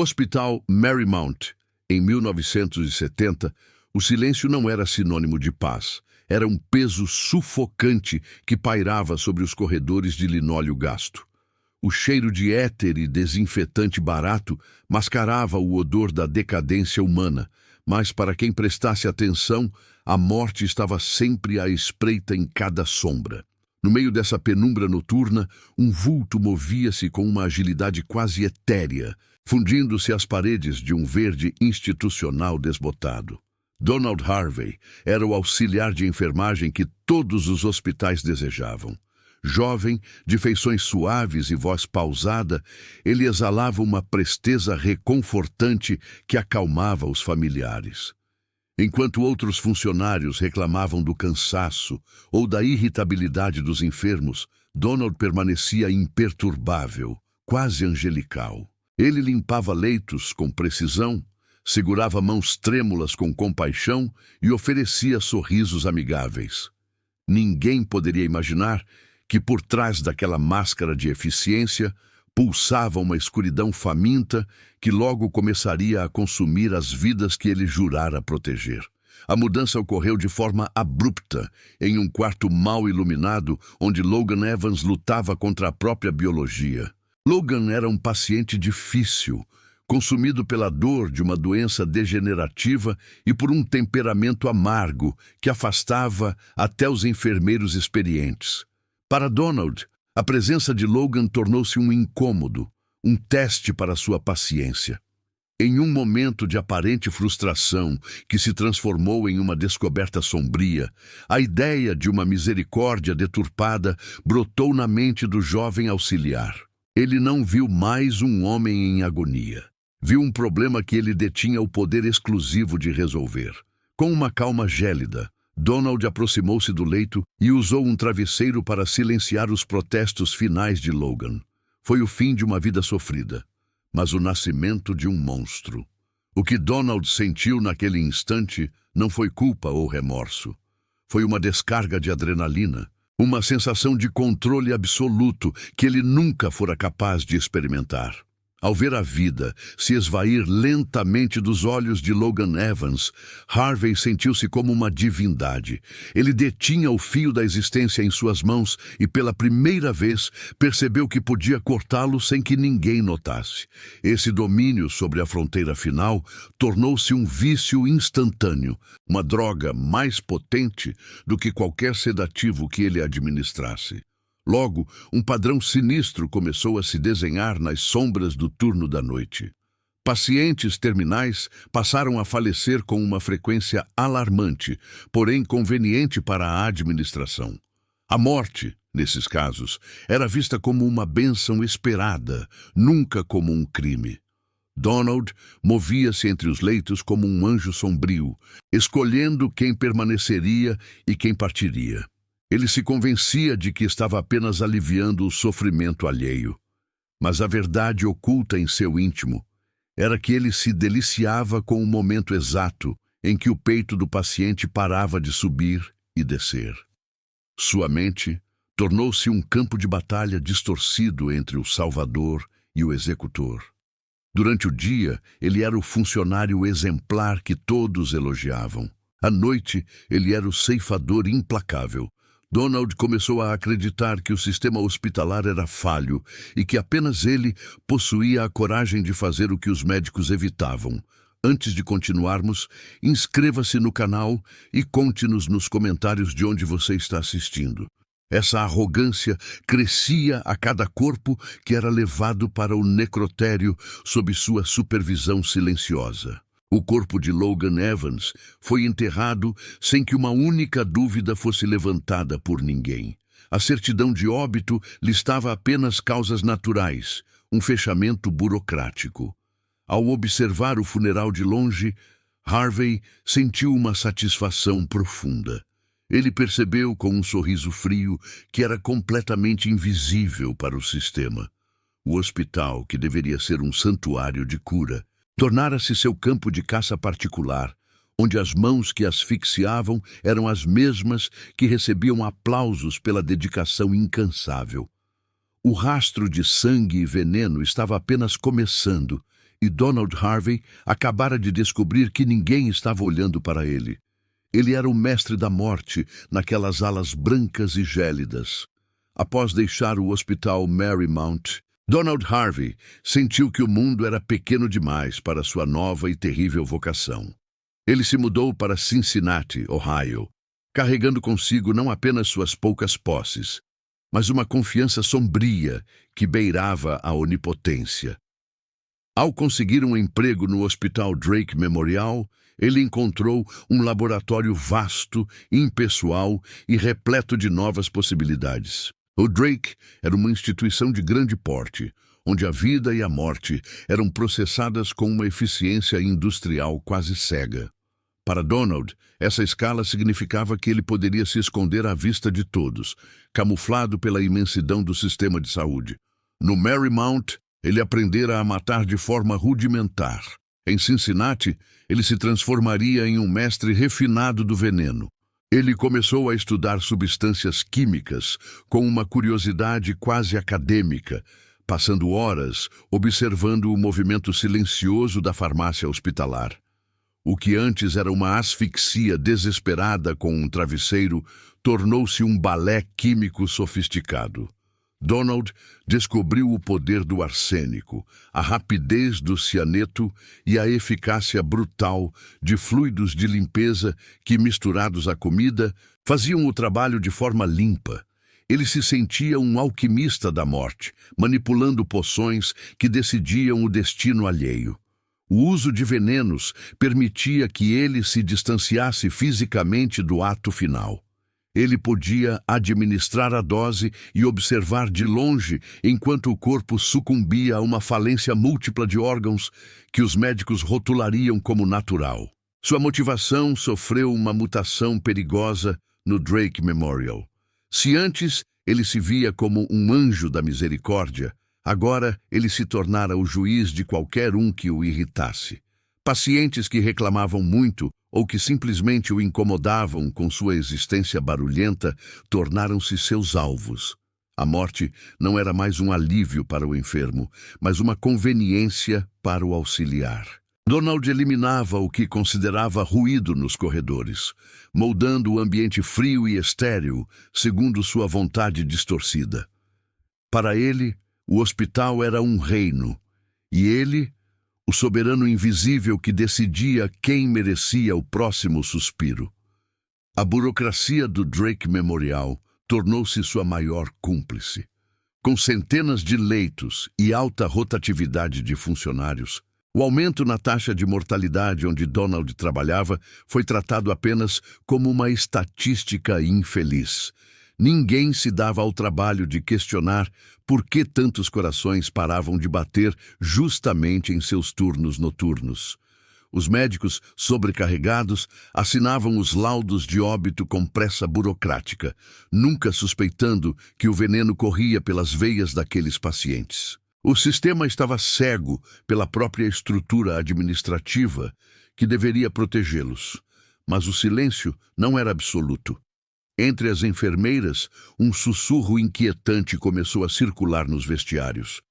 Hospital Marymount, em 1970, o silêncio não era sinônimo de paz. Era um peso sufocante que pairava sobre os corredores de linóleo gasto. O cheiro de éter e desinfetante barato mascarava o odor da decadência humana, mas para quem prestasse atenção, a morte estava sempre à espreita em cada sombra. No meio dessa penumbra noturna, um vulto movia-se com uma agilidade quase etérea, fundindo-se às paredes de um verde institucional desbotado. Donald Harvey era o auxiliar de enfermagem que todos os hospitais desejavam. Jovem, de feições suaves e voz pausada, ele exalava uma presteza reconfortante que acalmava os familiares. Enquanto outros funcionários reclamavam do cansaço ou da irritabilidade dos enfermos, Donald permanecia imperturbável, quase angelical. Ele limpava leitos com precisão, segurava mãos trêmulas com compaixão e oferecia sorrisos amigáveis. Ninguém poderia imaginar que por trás daquela máscara de eficiência pulsava uma escuridão faminta que logo começaria a consumir as vidas que ele jurara proteger. A mudança ocorreu de forma abrupta, em um quarto mal iluminado, onde Logan Evans lutava contra a própria biologia. Logan era um paciente difícil, consumido pela dor de uma doença degenerativa e por um temperamento amargo que afastava até os enfermeiros experientes. Para Donald, a presença de Logan tornou-se um incômodo, um teste para sua paciência. Em um momento de aparente frustração que se transformou em uma descoberta sombria, a ideia de uma misericórdia deturpada brotou na mente do jovem auxiliar. Ele não viu mais um homem em agonia. Viu um problema que ele detinha o poder exclusivo de resolver. Com uma calma gélida, Donald aproximou-se do leito e usou um travesseiro para silenciar os protestos finais de Logan. Foi o fim de uma vida sofrida, mas o nascimento de um monstro. O que Donald sentiu naquele instante não foi culpa ou remorso. Foi uma descarga de adrenalina, uma sensação de controle absoluto que ele nunca fora capaz de experimentar. Ao ver a vida se esvair lentamente dos olhos de Logan Evans, Harvey sentiu-se como uma divindade. Ele detinha o fio da existência em suas mãos e, pela primeira vez, percebeu que podia cortá-lo sem que ninguém notasse. Esse domínio sobre a fronteira final tornou-se um vício instantâneo, uma droga mais potente do que qualquer sedativo que ele administrasse. Logo, um padrão sinistro começou a se desenhar nas sombras do turno da noite. Pacientes terminais passaram a falecer com uma frequência alarmante, porém conveniente para a administração. A morte, nesses casos, era vista como uma bênção esperada, nunca como um crime. Donald movia-se entre os leitos como um anjo sombrio, escolhendo quem permaneceria e quem partiria. Ele se convencia de que estava apenas aliviando o sofrimento alheio. Mas a verdade oculta em seu íntimo era que ele se deliciava com o momento exato em que o peito do paciente parava de subir e descer. Sua mente tornou-se um campo de batalha distorcido entre o salvador e o executor. Durante o dia, ele era o funcionário exemplar que todos elogiavam. À noite, ele era o ceifador implacável. Donald começou a acreditar que o sistema hospitalar era falho e que apenas ele possuía a coragem de fazer o que os médicos evitavam. Antes de continuarmos, inscreva-se no canal e conte-nos nos comentários de onde você está assistindo. Essa arrogância crescia a cada corpo que era levado para o necrotério sob sua supervisão silenciosa. O corpo de Logan Evans foi enterrado sem que uma única dúvida fosse levantada por ninguém. A certidão de óbito listava apenas causas naturais, um fechamento burocrático. Ao observar o funeral de longe, Harvey sentiu uma satisfação profunda. Ele percebeu com um sorriso frio que era completamente invisível para o sistema. O hospital, que deveria ser um santuário de cura, tornara-se seu campo de caça particular, onde as mãos que asfixiavam eram as mesmas que recebiam aplausos pela dedicação incansável. O rastro de sangue e veneno estava apenas começando, E Donald Harvey acabara de descobrir que ninguém estava olhando para ele. Ele era o mestre da morte naquelas alas brancas e gélidas. Após deixar o hospital Marymount, Donald Harvey sentiu que o mundo era pequeno demais para sua nova e terrível vocação. Ele se mudou para Cincinnati, Ohio, carregando consigo não apenas suas poucas posses, mas uma confiança sombria que beirava a onipotência. Ao conseguir um emprego no Hospital Drake Memorial, ele encontrou um laboratório vasto, impessoal e repleto de novas possibilidades. O Drake era uma instituição de grande porte, onde a vida e a morte eram processadas com uma eficiência industrial quase cega. Para Donald, essa escala significava que ele poderia se esconder à vista de todos, camuflado pela imensidão do sistema de saúde. No Marymount, ele aprendera a matar de forma rudimentar. Em Cincinnati, ele se transformaria em um mestre refinado do veneno. Ele começou a estudar substâncias químicas com uma curiosidade quase acadêmica, passando horas observando o movimento silencioso da farmácia hospitalar. O que antes era uma asfixia desesperada com um travesseiro tornou-se um balé químico sofisticado. Donald descobriu o poder do arsênico, a rapidez do cianeto e a eficácia brutal de fluidos de limpeza que, misturados à comida, faziam o trabalho de forma limpa. Ele se sentia um alquimista da morte, manipulando poções que decidiam o destino alheio. O uso de venenos permitia que ele se distanciasse fisicamente do ato final. Ele podia administrar a dose e observar de longe enquanto o corpo sucumbia a uma falência múltipla de órgãos que os médicos rotulariam como natural. Sua motivação sofreu uma mutação perigosa no Drake Memorial. Se antes ele se via como um anjo da misericórdia, agora ele se tornara o juiz de qualquer um que o irritasse. Pacientes que reclamavam muito ou que simplesmente o incomodavam com sua existência barulhenta tornaram-se seus alvos. A morte não era mais um alívio para o enfermo, mas uma conveniência para o auxiliar. Donald eliminava o que considerava ruído nos corredores, moldando o ambiente frio e estéril segundo sua vontade distorcida. Para ele, o hospital era um reino, e ele, o soberano invisível que decidia quem merecia o próximo suspiro. A burocracia do Drake Memorial tornou-se sua maior cúmplice. Com centenas de leitos e alta rotatividade de funcionários, o aumento na taxa de mortalidade onde Donald trabalhava foi tratado apenas como uma estatística infeliz. Ninguém se dava ao trabalho de questionar por que tantos corações paravam de bater justamente em seus turnos noturnos. Os médicos, sobrecarregados, assinavam os laudos de óbito com pressa burocrática, nunca suspeitando que o veneno corria pelas veias daqueles pacientes. O sistema estava cego pela própria estrutura administrativa que deveria protegê-los, mas o silêncio não era absoluto. Entre as enfermeiras, um sussurro inquietante começou a circular nos vestiários.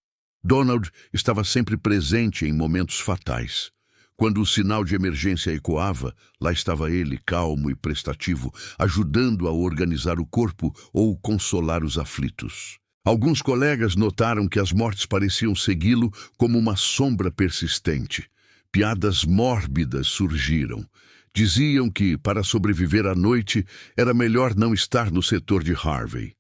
Donald estava sempre presente em momentos fatais. Quando o sinal de emergência ecoava, lá estava ele, calmo e prestativo, ajudando a organizar o corpo ou consolar os aflitos. Alguns colegas notaram que as mortes pareciam segui-lo como uma sombra persistente. Piadas mórbidas surgiram. Diziam que, para sobreviver à noite, era melhor não estar no setor de Harvey.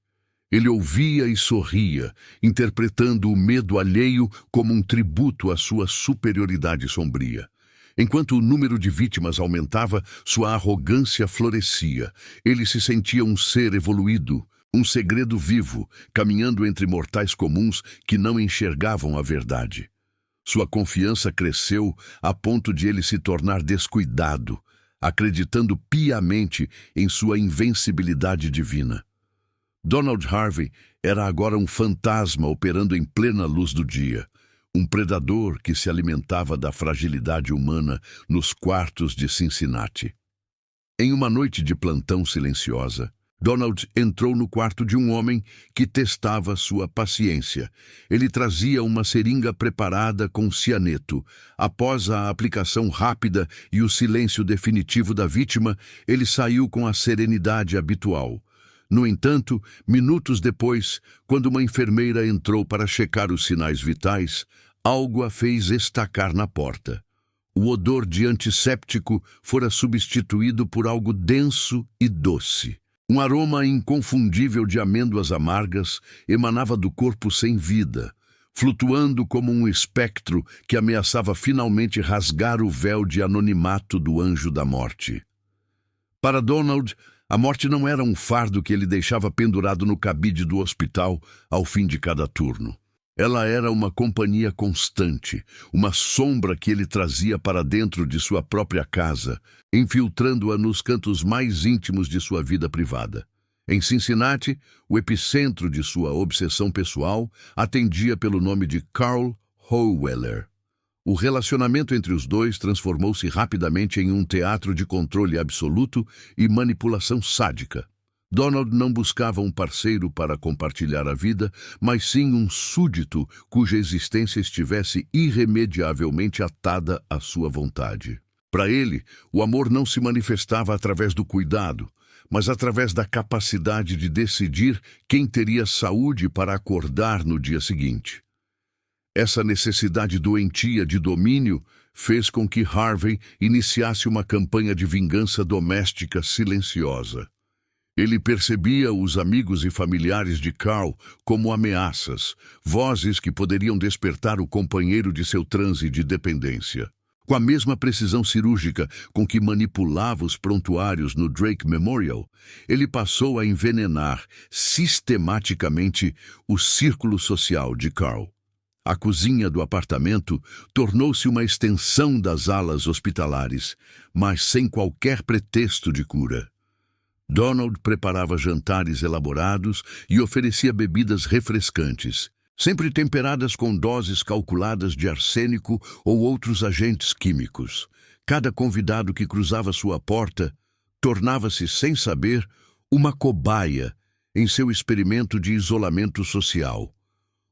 Ele ouvia e sorria, interpretando o medo alheio como um tributo à sua superioridade sombria. Enquanto o número de vítimas aumentava, sua arrogância florescia. Ele se sentia um ser evoluído, um segredo vivo, caminhando entre mortais comuns que não enxergavam a verdade. Sua confiança cresceu a ponto de ele se tornar descuidado, acreditando piamente em sua invencibilidade divina. Donald Harvey era agora um fantasma operando em plena luz do dia, um predador que se alimentava da fragilidade humana nos quartos de Cincinnati. Em uma noite de plantão silenciosa, Donald entrou no quarto de um homem que testava sua paciência. Ele trazia uma seringa preparada com cianeto. Após a aplicação rápida e o silêncio definitivo da vítima, ele saiu com a serenidade habitual. No entanto, minutos depois, quando uma enfermeira entrou para checar os sinais vitais, algo a fez estacar na porta. O odor de antisséptico fora substituído por algo denso e doce. Um aroma inconfundível de amêndoas amargas emanava do corpo sem vida, flutuando como um espectro que ameaçava finalmente rasgar o véu de anonimato do anjo da morte. Para Donald, a morte não era um fardo que ele deixava pendurado no cabide do hospital ao fim de cada turno. Ela era uma companhia constante, uma sombra que ele trazia para dentro de sua própria casa, infiltrando-a nos cantos mais íntimos de sua vida privada. Em Cincinnati, o epicentro de sua obsessão pessoal, atendia pelo nome de Carl Howeller. O relacionamento entre os dois transformou-se rapidamente em um teatro de controle absoluto e manipulação sádica. Donald não buscava um parceiro para compartilhar a vida, mas sim um súdito cuja existência estivesse irremediavelmente atada à sua vontade. Para ele, o amor não se manifestava através do cuidado, mas através da capacidade de decidir quem teria saúde para acordar no dia seguinte. Essa necessidade doentia de domínio fez com que Harvey iniciasse uma campanha de vingança doméstica silenciosa. Ele percebia os amigos e familiares de Carl como ameaças, vozes que poderiam despertar o companheiro de seu transe de dependência. Com a mesma precisão cirúrgica com que manipulava os prontuários no Drake Memorial, ele passou a envenenar sistematicamente o círculo social de Carl. A cozinha do apartamento tornou-se uma extensão das alas hospitalares, mas sem qualquer pretexto de cura. Donald preparava jantares elaborados e oferecia bebidas refrescantes, sempre temperadas com doses calculadas de arsênico ou outros agentes químicos. Cada convidado que cruzava sua porta tornava-se, sem saber, uma cobaia em seu experimento de isolamento social.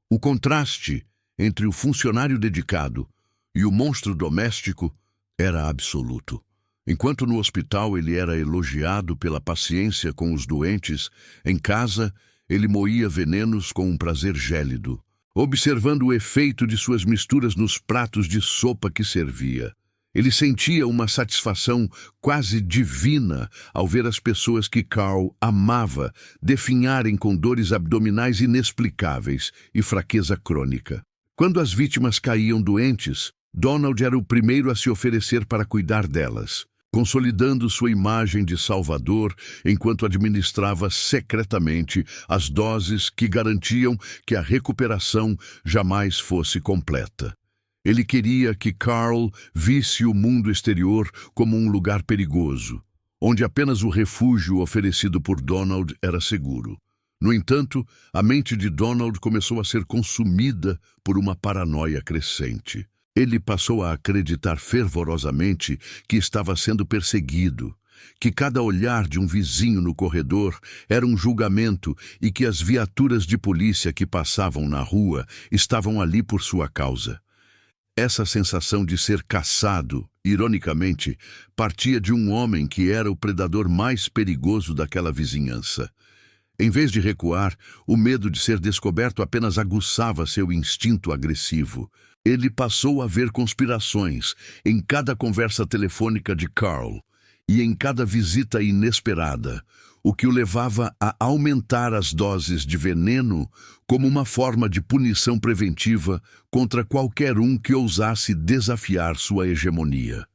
O contraste entre o funcionário dedicado e o monstro doméstico era absoluto. Enquanto no hospital ele era elogiado pela paciência com os doentes, em casa ele moía venenos com um prazer gélido, observando o efeito de suas misturas nos pratos de sopa que servia. Ele sentia uma satisfação quase divina ao ver as pessoas que Carl amava definharem com dores abdominais inexplicáveis e fraqueza crônica. Quando as vítimas caíam doentes, Donald era o primeiro a se oferecer para cuidar delas, consolidando sua imagem de salvador enquanto administrava secretamente as doses que garantiam que a recuperação jamais fosse completa. Ele queria que Carl visse o mundo exterior como um lugar perigoso, onde apenas o refúgio oferecido por Donald era seguro. No entanto, a mente de Donald começou a ser consumida por uma paranoia crescente. Ele passou a acreditar fervorosamente que estava sendo perseguido, que cada olhar de um vizinho no corredor era um julgamento e que as viaturas de polícia que passavam na rua estavam ali por sua causa. Essa sensação de ser caçado, ironicamente, partia de um homem que era o predador mais perigoso daquela vizinhança. Em vez de recuar, o medo de ser descoberto apenas aguçava seu instinto agressivo. Ele passou a ver conspirações em cada conversa telefônica de Carl e em cada visita inesperada, o que o levava a aumentar as doses de veneno como uma forma de punição preventiva contra qualquer um que ousasse desafiar sua hegemonia.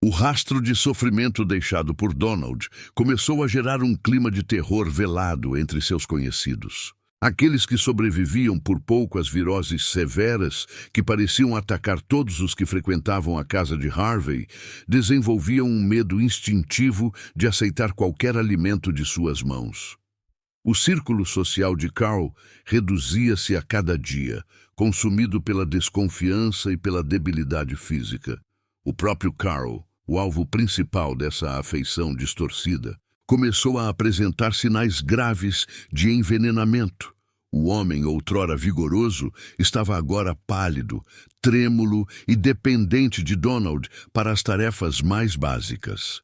O rastro de sofrimento deixado por Donald começou a gerar um clima de terror velado entre seus conhecidos. Aqueles que sobreviviam por pouco às viroses severas, que pareciam atacar todos os que frequentavam a casa de Harvey, desenvolviam um medo instintivo de aceitar qualquer alimento de suas mãos. O círculo social de Carl reduzia-se a cada dia, consumido pela desconfiança e pela debilidade física. O próprio Carl, o alvo principal dessa afeição distorcida, começou a apresentar sinais graves de envenenamento. O homem, outrora vigoroso, estava agora pálido, trêmulo e dependente de Donald para as tarefas mais básicas.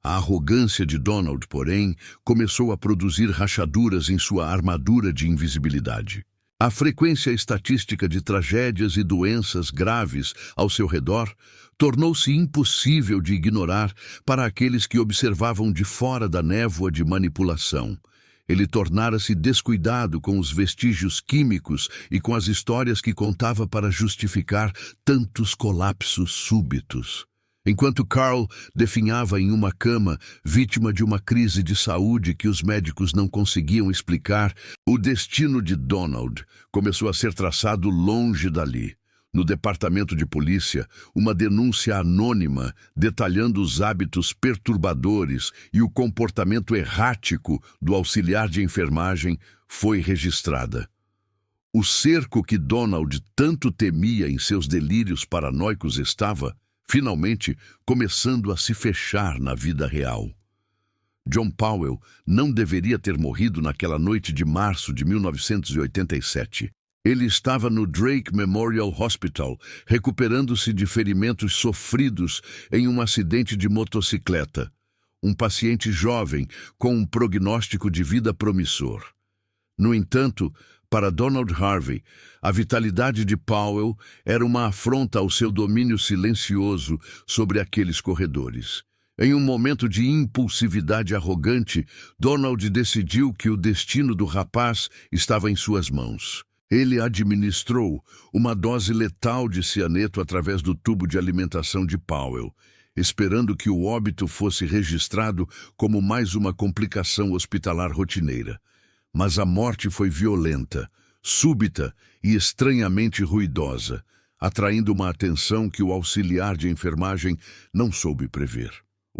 A arrogância de Donald, porém, começou a produzir rachaduras em sua armadura de invisibilidade. A frequência estatística de tragédias e doenças graves ao seu redor tornou-se impossível de ignorar para aqueles que observavam de fora da névoa de manipulação. Ele tornara-se descuidado com os vestígios químicos e com as histórias que contava para justificar tantos colapsos súbitos. Enquanto Carl definhava em uma cama, vítima de uma crise de saúde que os médicos não conseguiam explicar, o destino de Donald começou a ser traçado longe dali. No departamento de polícia, uma denúncia anônima detalhando os hábitos perturbadores e o comportamento errático do auxiliar de enfermagem foi registrada. O cerco que Donald tanto temia em seus delírios paranoicos estava, finalmente, começando a se fechar na vida real. John Powell não deveria ter morrido naquela noite de março de 1987. Ele estava no Drake Memorial Hospital, recuperando-se de ferimentos sofridos em um acidente de motocicleta. Um paciente jovem com um prognóstico de vida promissor. No entanto, para Donald Harvey, a vitalidade de Powell era uma afronta ao seu domínio silencioso sobre aqueles corredores. Em um momento de impulsividade arrogante, Donald decidiu que o destino do rapaz estava em suas mãos. Ele administrou uma dose letal de cianeto através do tubo de alimentação de Powell, esperando que o óbito fosse registrado como mais uma complicação hospitalar rotineira. Mas a morte foi violenta, súbita e estranhamente ruidosa, atraindo uma atenção que o auxiliar de enfermagem não soube prever.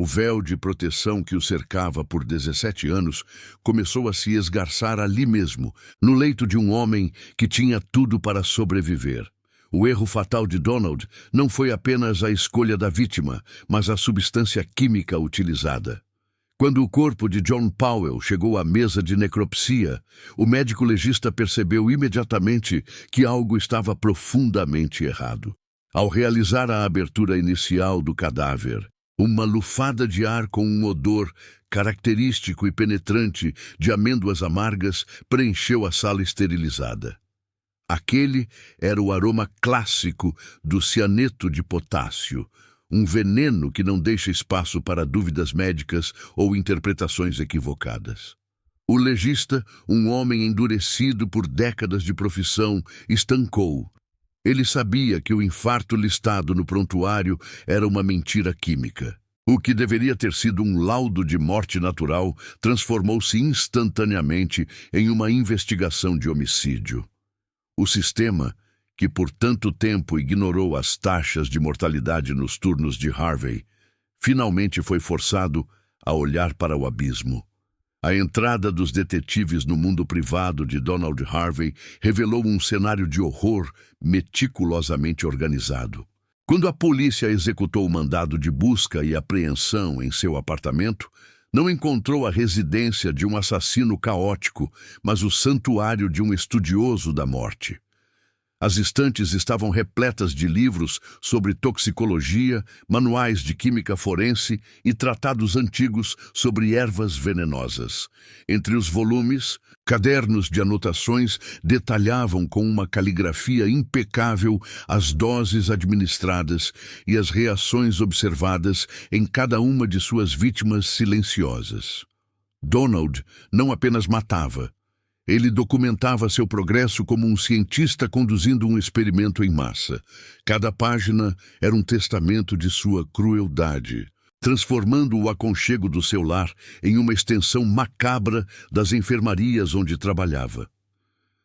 O véu de proteção que o cercava por 17 anos começou a se esgarçar ali mesmo, no leito de um homem que tinha tudo para sobreviver. O erro fatal de Donald não foi apenas a escolha da vítima, mas a substância química utilizada. Quando o corpo de John Powell chegou à mesa de necropsia, o médico legista percebeu imediatamente que algo estava profundamente errado. Ao realizar a abertura inicial do cadáver, uma lufada de ar com um odor característico e penetrante de amêndoas amargas preencheu a sala esterilizada. Aquele era o aroma clássico do cianeto de potássio, um veneno que não deixa espaço para dúvidas médicas ou interpretações equivocadas. O legista, um homem endurecido por décadas de profissão, estancou. Ele sabia que o infarto listado no prontuário era uma mentira química. O que deveria ter sido um laudo de morte natural transformou-se instantaneamente em uma investigação de homicídio. O sistema, que por tanto tempo ignorou as taxas de mortalidade nos turnos de Harvey, finalmente foi forçado a olhar para o abismo. A entrada dos detetives no mundo privado de Donald Harvey revelou um cenário de horror meticulosamente organizado. Quando a polícia executou o mandado de busca e apreensão em seu apartamento, não encontrou a residência de um assassino caótico, mas o santuário de um estudioso da morte. As estantes estavam repletas de livros sobre toxicologia, manuais de química forense e tratados antigos sobre ervas venenosas. Entre os volumes, cadernos de anotações detalhavam com uma caligrafia impecável as doses administradas e as reações observadas em cada uma de suas vítimas silenciosas. Donald não apenas matava. Ele documentava seu progresso como um cientista conduzindo um experimento em massa. Cada página era um testamento de sua crueldade, transformando o aconchego do seu lar em uma extensão macabra das enfermarias onde trabalhava.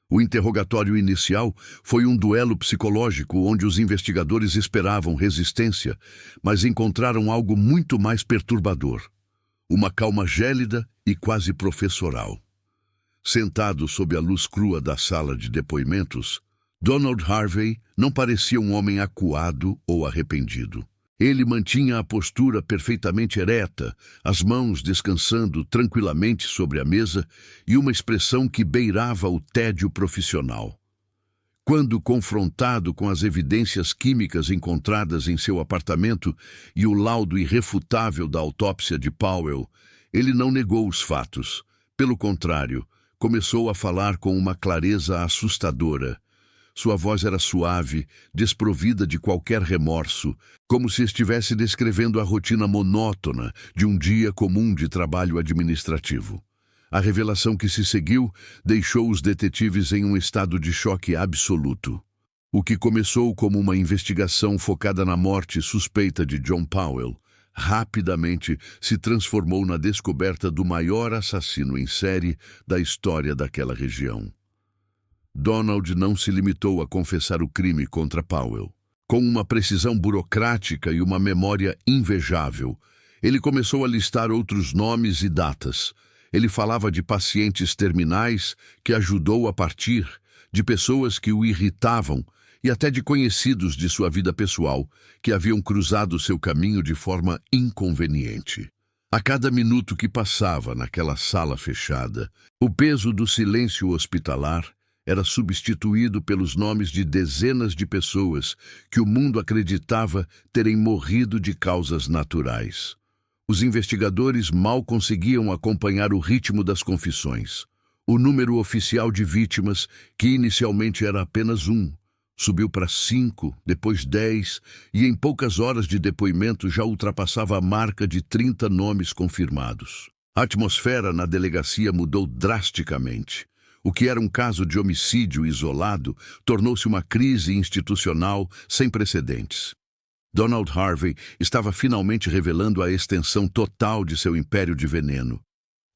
O interrogatório inicial foi um duelo psicológico onde os investigadores esperavam resistência, mas encontraram algo muito mais perturbador: uma calma gélida e quase professoral. Sentado sob a luz crua da sala de depoimentos, Donald Harvey não parecia um homem acuado ou arrependido. Ele mantinha a postura perfeitamente ereta, as mãos descansando tranquilamente sobre a mesa e uma expressão que beirava o tédio profissional. Quando confrontado com as evidências químicas encontradas em seu apartamento e o laudo irrefutável da autópsia de Powell, ele não negou os fatos. Pelo contrário, começou a falar com uma clareza assustadora. Sua voz era suave, desprovida de qualquer remorso, como se estivesse descrevendo a rotina monótona de um dia comum de trabalho administrativo. A revelação que se seguiu deixou os detetives em um estado de choque absoluto. O que começou como uma investigação focada na morte suspeita de John Powell, rapidamente se transformou na descoberta do maior assassino em série da história daquela região. Donald não se limitou a confessar o crime contra Powell. Com uma precisão burocrática e uma memória invejável, ele começou a listar outros nomes e datas. Ele falava de pacientes terminais que ajudou a partir, de pessoas que o irritavam e até de conhecidos de sua vida pessoal que haviam cruzado seu caminho de forma inconveniente. A cada minuto que passava naquela sala fechada, o peso do silêncio hospitalar era substituído pelos nomes de dezenas de pessoas que o mundo acreditava terem morrido de causas naturais. Os investigadores mal conseguiam acompanhar o ritmo das confissões. O número oficial de vítimas, que inicialmente era apenas 1, subiu para 5, depois 10, e em poucas horas de depoimento já ultrapassava a marca de 30 nomes confirmados. A atmosfera na delegacia mudou drasticamente. O que era um caso de homicídio isolado tornou-se uma crise institucional sem precedentes. Donald Harvey estava finalmente revelando a extensão total de seu império de veneno.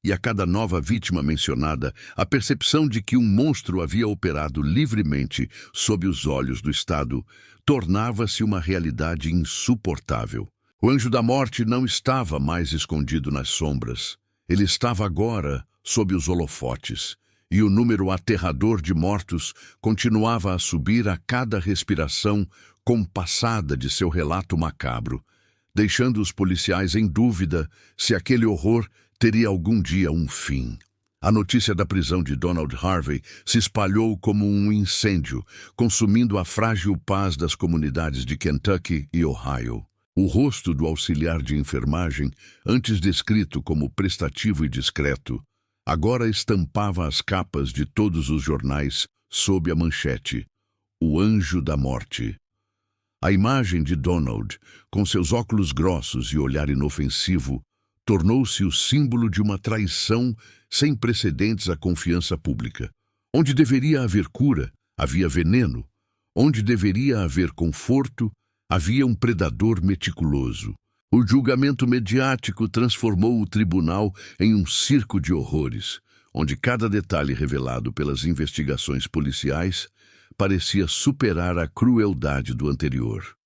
E a cada nova vítima mencionada, a percepção de que um monstro havia operado livremente sob os olhos do Estado tornava-se uma realidade insuportável. O anjo da morte não estava mais escondido nas sombras. Ele estava agora sob os holofotes. E o número aterrador de mortos continuava a subir a cada respiração compassada de seu relato macabro, deixando os policiais em dúvida se aquele horror teria algum dia um fim. A notícia da prisão de Donald Harvey se espalhou como um incêndio, consumindo a frágil paz das comunidades de Kentucky e Ohio. O rosto do auxiliar de enfermagem, antes descrito como prestativo e discreto, agora estampava as capas de todos os jornais sob a manchete: O Anjo da Morte. A imagem de Donald, com seus óculos grossos e olhar inofensivo, tornou-se o símbolo de uma traição sem precedentes à confiança pública. Onde deveria haver cura, havia veneno. Onde deveria haver conforto, havia um predador meticuloso. O julgamento mediático transformou o tribunal em um circo de horrores, onde cada detalhe revelado pelas investigações policiais parecia superar a crueldade do anterior.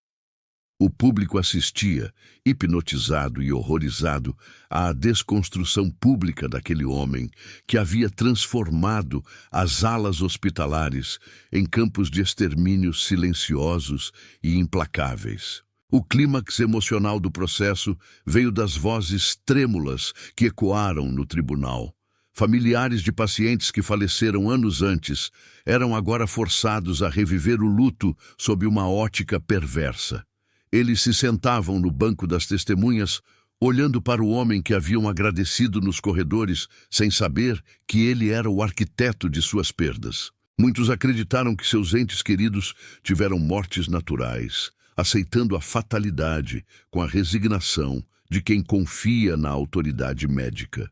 O público assistia, hipnotizado e horrorizado, à desconstrução pública daquele homem que havia transformado as alas hospitalares em campos de extermínio silenciosos e implacáveis. O clímax emocional do processo veio das vozes trêmulas que ecoaram no tribunal. Familiares de pacientes que faleceram anos antes eram agora forçados a reviver o luto sob uma ótica perversa. Eles se sentavam no banco das testemunhas, olhando para o homem que haviam agradecido nos corredores, sem saber que ele era o arquiteto de suas perdas. Muitos acreditaram que seus entes queridos tiveram mortes naturais, aceitando a fatalidade com a resignação de quem confia na autoridade médica.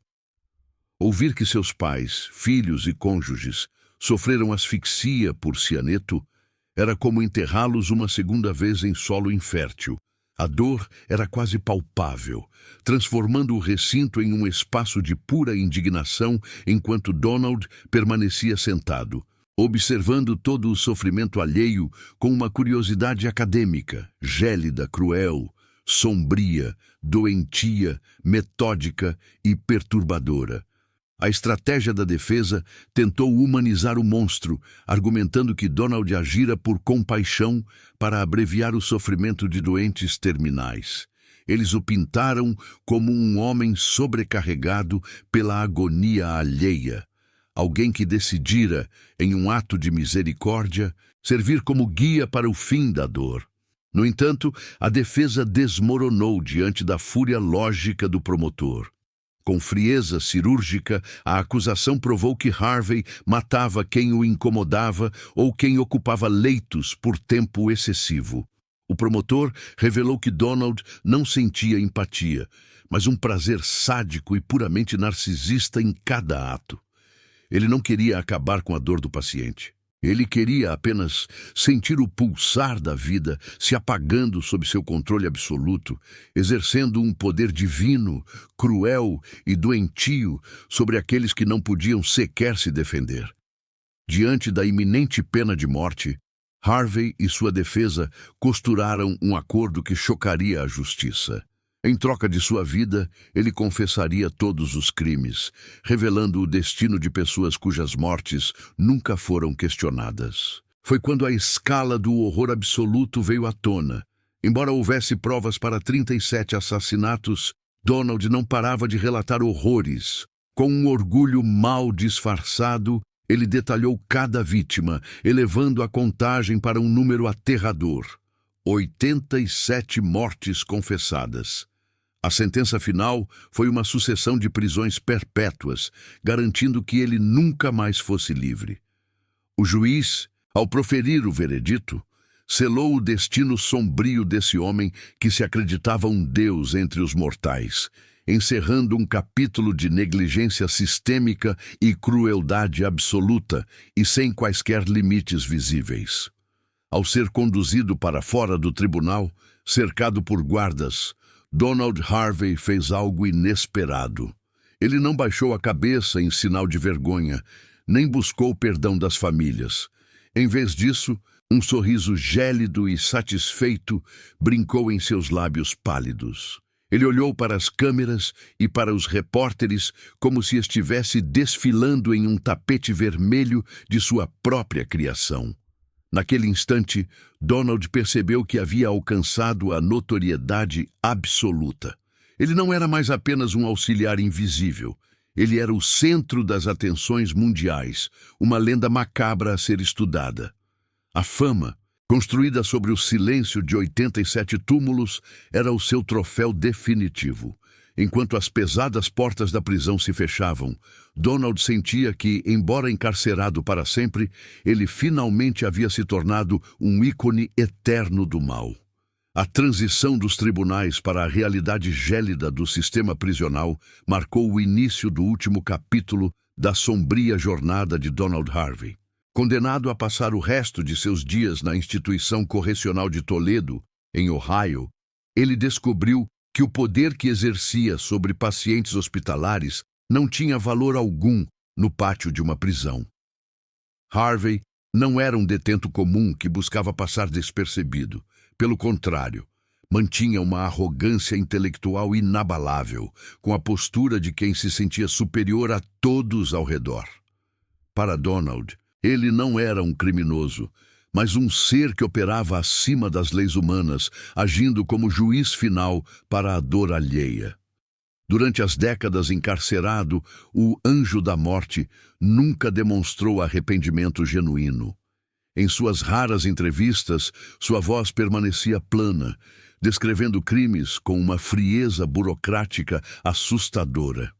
Ouvir que seus pais, filhos e cônjuges sofreram asfixia por cianeto era como enterrá-los uma segunda vez em solo infértil. A dor era quase palpável, transformando o recinto em um espaço de pura indignação enquanto Donald permanecia sentado, observando todo o sofrimento alheio com uma curiosidade acadêmica, gélida, cruel, sombria, doentia, metódica e perturbadora. A estratégia da defesa tentou humanizar o monstro, argumentando que Donald agira por compaixão para abreviar o sofrimento de doentes terminais. Eles o pintaram como um homem sobrecarregado pela agonia alheia, alguém que decidira, em um ato de misericórdia, servir como guia para o fim da dor. No entanto, a defesa desmoronou diante da fúria lógica do promotor. Com frieza cirúrgica, a acusação provou que Harvey matava quem o incomodava ou quem ocupava leitos por tempo excessivo. O promotor revelou que Donald não sentia empatia, mas um prazer sádico e puramente narcisista em cada ato. Ele não queria acabar com a dor do paciente. Ele queria apenas sentir o pulsar da vida se apagando sob seu controle absoluto, exercendo um poder divino, cruel e doentio sobre aqueles que não podiam sequer se defender. Diante da iminente pena de morte, Harvey e sua defesa costuraram um acordo que chocaria a justiça. Em troca de sua vida, ele confessaria todos os crimes, revelando o destino de pessoas cujas mortes nunca foram questionadas. Foi quando a escala do horror absoluto veio à tona. Embora houvesse provas para 37 assassinatos, Donald não parava de relatar horrores. Com um orgulho mal disfarçado, ele detalhou cada vítima, elevando a contagem para um número aterrador: 87 mortes confessadas. A sentença final foi uma sucessão de prisões perpétuas, garantindo que ele nunca mais fosse livre. O juiz, ao proferir o veredito, selou o destino sombrio desse homem que se acreditava um deus entre os mortais, encerrando um capítulo de negligência sistêmica e crueldade absoluta e sem quaisquer limites visíveis. Ao ser conduzido para fora do tribunal, cercado por guardas, Donald Harvey fez algo inesperado. Ele não baixou a cabeça em sinal de vergonha, nem buscou perdão das famílias. Em vez disso, um sorriso gélido e satisfeito brincou em seus lábios pálidos. Ele olhou para as câmeras e para os repórteres como se estivesse desfilando em um tapete vermelho de sua própria criação. Naquele instante, Donald percebeu que havia alcançado a notoriedade absoluta. Ele não era mais apenas um auxiliar invisível. Ele era o centro das atenções mundiais, uma lenda macabra a ser estudada. A fama, construída sobre o silêncio de 87 túmulos, era o seu troféu definitivo. Enquanto as pesadas portas da prisão se fechavam, Donald sentia que, embora encarcerado para sempre, ele finalmente havia se tornado um ícone eterno do mal. A transição dos tribunais para a realidade gélida do sistema prisional marcou o início do último capítulo da sombria jornada de Donald Harvey. Condenado a passar o resto de seus dias na instituição correcional de Toledo, em Ohio, ele descobriu que o poder que exercia sobre pacientes hospitalares não tinha valor algum no pátio de uma prisão. Harvey não era um detento comum que buscava passar despercebido. Pelo contrário, mantinha uma arrogância intelectual inabalável, com a postura de quem se sentia superior a todos ao redor. Para Donald, ele não era um criminoso, mas um ser que operava acima das leis humanas, agindo como juiz final para a dor alheia. Durante as décadas encarcerado, o anjo da morte nunca demonstrou arrependimento genuíno. Em suas raras entrevistas, sua voz permanecia plana, descrevendo crimes com uma frieza burocrática assustadora.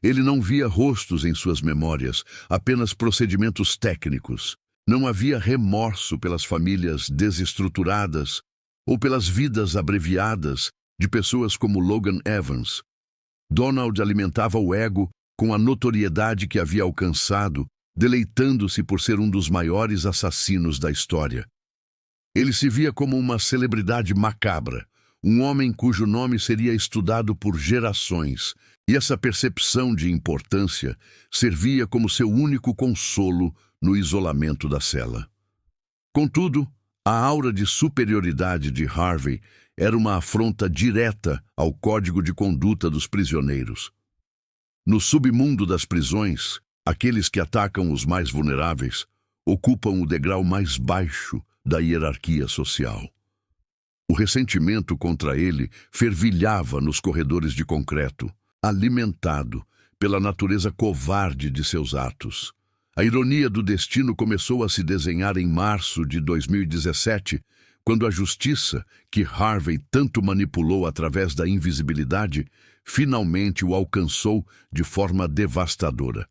Ele não via rostos em suas memórias, apenas procedimentos técnicos. Não havia remorso pelas famílias desestruturadas ou pelas vidas abreviadas de pessoas como Logan Evans. Donald alimentava o ego com a notoriedade que havia alcançado, deleitando-se por ser um dos maiores assassinos da história. Ele se via como uma celebridade macabra, um homem cujo nome seria estudado por gerações, e essa percepção de importância servia como seu único consolo no isolamento da cela. Contudo, a aura de superioridade de Harvey era uma afronta direta ao código de conduta dos prisioneiros. No submundo das prisões, aqueles que atacam os mais vulneráveis ocupam o degrau mais baixo da hierarquia social. O ressentimento contra ele fervilhava nos corredores de concreto, alimentado pela natureza covarde de seus atos. A ironia do destino começou a se desenhar em março de 2017, quando a justiça, que Harvey tanto manipulou através da invisibilidade, finalmente o alcançou de forma devastadora.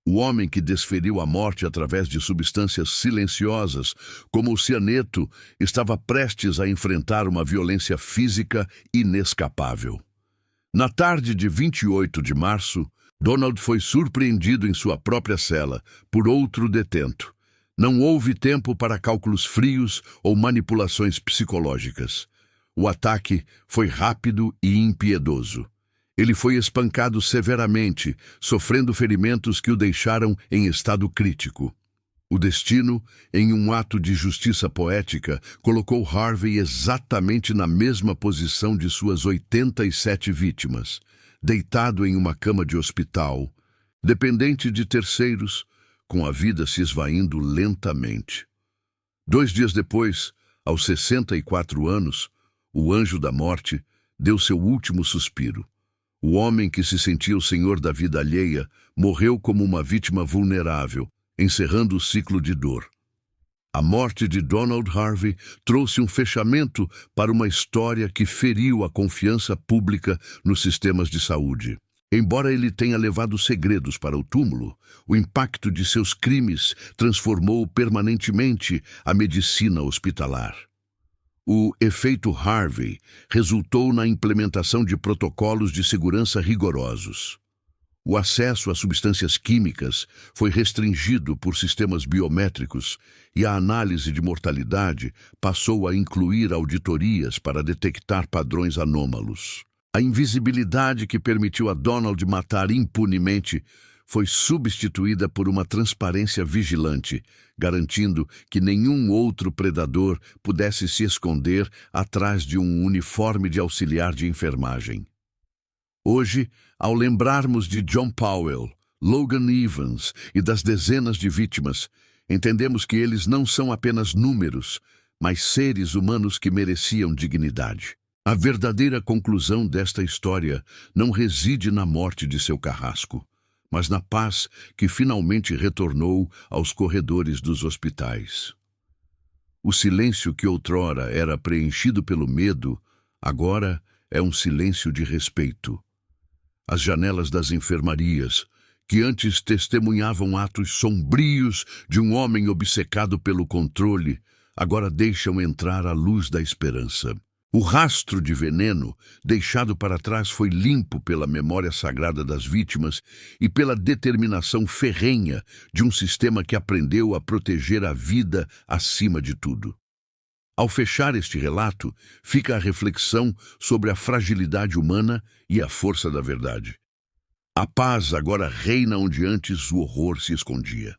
O homem que desferiu a morte através de substâncias silenciosas, como o cianeto, estava prestes a enfrentar uma violência física inescapável. Na tarde de 28 de março, Donald foi surpreendido em sua própria cela por outro detento. Não houve tempo para cálculos frios ou manipulações psicológicas. O ataque foi rápido e impiedoso. Ele foi espancado severamente, sofrendo ferimentos que o deixaram em estado crítico. O destino, em um ato de justiça poética, colocou Harvey exatamente na mesma posição de suas 87 vítimas, deitado em uma cama de hospital, dependente de terceiros, com a vida se esvaindo lentamente. 2 dias depois, aos 64 anos, o anjo da morte deu seu último suspiro. O homem que se sentia o senhor da vida alheia morreu como uma vítima vulnerável, encerrando o ciclo de dor. A morte de Donald Harvey trouxe um fechamento para uma história que feriu a confiança pública nos sistemas de saúde. Embora ele tenha levado segredos para o túmulo, o impacto de seus crimes transformou permanentemente a medicina hospitalar. O efeito Harvey resultou na implementação de protocolos de segurança rigorosos. O acesso a substâncias químicas foi restringido por sistemas biométricos e a análise de mortalidade passou a incluir auditorias para detectar padrões anômalos. A invisibilidade que permitiu a Donald matar impunemente foi substituída por uma transparência vigilante, garantindo que nenhum outro predador pudesse se esconder atrás de um uniforme de auxiliar de enfermagem. Hoje, ao lembrarmos de John Powell, Logan Evans e das dezenas de vítimas, entendemos que eles não são apenas números, mas seres humanos que mereciam dignidade. A verdadeira conclusão desta história não reside na morte de seu carrasco, mas na paz que finalmente retornou aos corredores dos hospitais. O silêncio que outrora era preenchido pelo medo, agora é um silêncio de respeito. As janelas das enfermarias, que antes testemunhavam atos sombrios de um homem obcecado pelo controle, agora deixam entrar a luz da esperança. O rastro de veneno deixado para trás foi limpo pela memória sagrada das vítimas e pela determinação ferrenha de um sistema que aprendeu a proteger a vida acima de tudo. Ao fechar este relato, fica a reflexão sobre a fragilidade humana e a força da verdade. A paz agora reina onde antes o horror se escondia.